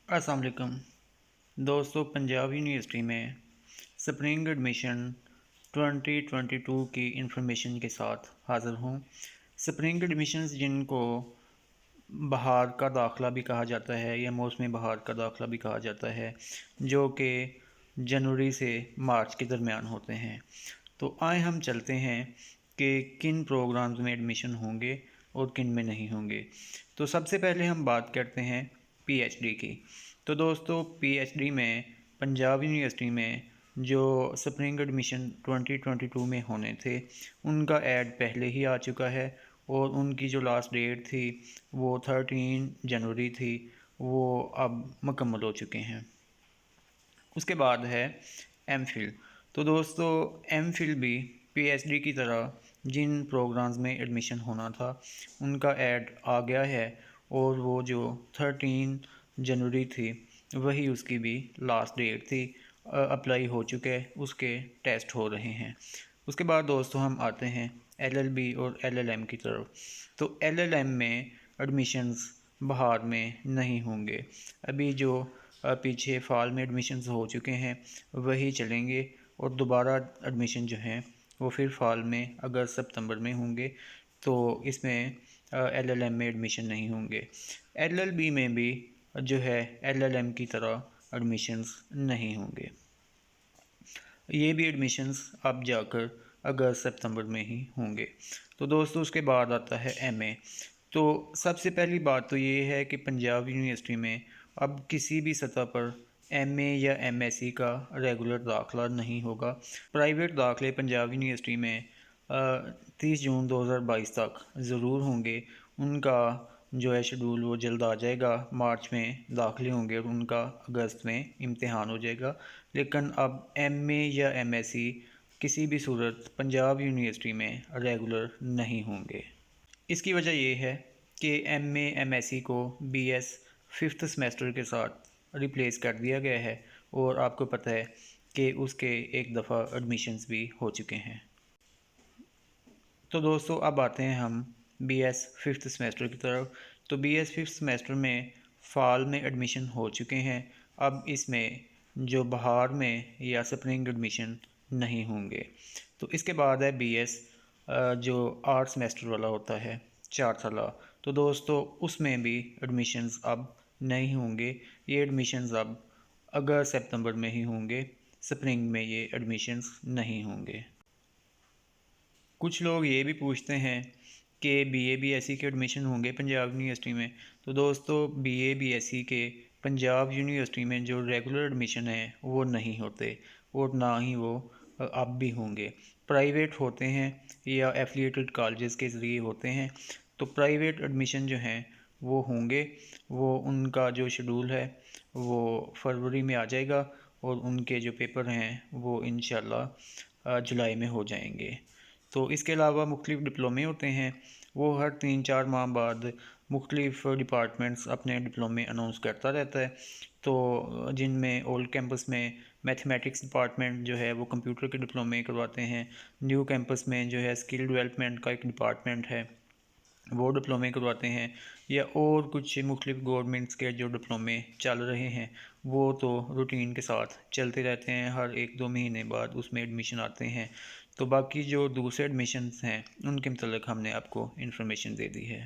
अस्सलाम वालेकुम दोस्तों, पंजाब यूनिवर्सिटी में स्प्रिंग एडमिशन 2022 की इंफॉर्मेशन के साथ हाज़िर हूँ। स्प्रिंग एडमिशन्स जिनको बहार का दाखिला भी कहा जाता है या मौसमी बहार का दाखिला भी कहा जाता है, जो कि जनवरी से मार्च के दरमियान होते हैं। तो आए हम चलते हैं कि किन प्रोग्राम्स में एडमिशन होंगे और किन में नहीं होंगे। तो सबसे पहले हम बात करते हैं पीएचडी की। तो दोस्तों, पीएचडी में पंजाब यूनिवर्सिटी में जो स्प्रिंग एडमिशन 2022 में होने थे, उनका ऐड पहले ही आ चुका है और उनकी जो लास्ट डेट थी वो 13 जनवरी थी, वो अब मुकम्मल हो चुके हैं। उसके बाद है एमफिल। तो दोस्तों, एमफिल भी पीएचडी की तरह जिन प्रोग्राम्स में एडमिशन होना था उनका ऐड आ गया है और वो जो 13 जनवरी थी वही उसकी भी लास्ट डेट थी। अप्लाई हो चुके, उसके टेस्ट हो रहे हैं। उसके बाद दोस्तों हम आते हैं एलएलबी और एलएलएम की तरफ। तो एलएलएम में एडमिशन्स बहार में नहीं होंगे। अभी जो पीछे फ़ाल में एडमिशन्स हो चुके हैं वही चलेंगे और दोबारा एडमिशन जो हैं वो फिर फ़ाल में अगस्त सितंबर में होंगे। तो इसमें एलएलएम में एडमिशन नहीं होंगे। एलएलबी में भी जो है एलएलएम की तरह एडमिशन्स नहीं होंगे। ये भी एडमिशन्स अब जाकर अगस्त सितंबर में ही होंगे। तो दोस्तों, उसके बाद आता है एमए। तो सबसे पहली बात तो ये है कि पंजाब यूनिवर्सिटी में अब किसी भी सतह पर एमए या एमएससी का रेगुलर दाखिला नहीं होगा। प्राइवेट दाखिले पंजाब यूनिवर्सिटी में 30 जून 2022 तक ज़रूर होंगे। उनका जो है शेड्यूल वो जल्द आ जाएगा। मार्च में दाखिले होंगे और उनका अगस्त में इम्तिहान हो जाएगा। लेकिन अब एमए या एमएससी किसी भी सूरत पंजाब यूनिवर्सिटी में रेगुलर नहीं होंगे। इसकी वजह ये है कि एमए एमएससी को बीएस 5th सेमेस्टर के साथ रिप्लेस कर दिया गया है और आपको पता है कि उसके एक दफ़ा एडमिशन्स भी हो चुके हैं। तो दोस्तों, अब आते हैं हम बीएस 5th सेमेस्टर की तरफ। तो बीएस 5th सेमेस्टर में फ़ाल में एडमिशन हो चुके हैं। अब इसमें जो बहार में या स्प्रिंग एडमिशन नहीं होंगे। तो इसके बाद है बीएस जो 8 सेमेस्टर वाला होता है, 4 साला। तो दोस्तों, उसमें भी एडमिशन्स अब नहीं होंगे। ये एडमिशन्स अब अगस्त सितंबर में ही होंगे। स्प्रिंग में ये एडमिशन्स नहीं होंगे। कुछ लोग ये भी पूछते हैं कि बीए बीएससी के एडमिशन होंगे पंजाब यूनिवर्सिटी में। तो दोस्तों, बीए बीएससी के पंजाब यूनिवर्सिटी में जो रेगुलर एडमिशन है वो नहीं होते और ना ही वो अब भी होंगे। प्राइवेट होते हैं या एफिलिएटेड कॉलेजेस के ज़रिए होते हैं। तो प्राइवेट एडमिशन जो हैं वो होंगे। वो उनका जो शेड्यूल है वो फरवरी में आ जाएगा और उनके जो पेपर हैं वो इंशाल्लाह जुलाई में हो जाएंगे। तो इसके अलावा मुख्तलिफ़ डिप्लोमे होते हैं। वो हर 3-4 माह बाद मुख्तलिफ़ डिपार्टमेंट्स अपने डिप्लोमे अनाउंस करता रहता है। तो जिनमें ओल्ड कैंपस में मैथमेटिक्स डिपार्टमेंट जो है वो कंप्यूटर के डिप्लोमे करवाते हैं। न्यू कैंपस में जो है स्किल डेवलपमेंट का एक डिपार्टमेंट है, वो डिप्लोमे करवाते हैं। या और कुछ मुख्तलिफ़ गवर्नमेंट्स के जो डिप्लोमे चल रहे हैं वो तो रूटीन के साथ चलते रहते हैं। हर 1-2 महीने बाद उसमें एडमिशन आते हैं। तो बाकी जो दूसरे एडमिशन्स हैं उनके मतलब हमने आपको इन्फॉर्मेशन दे दी है।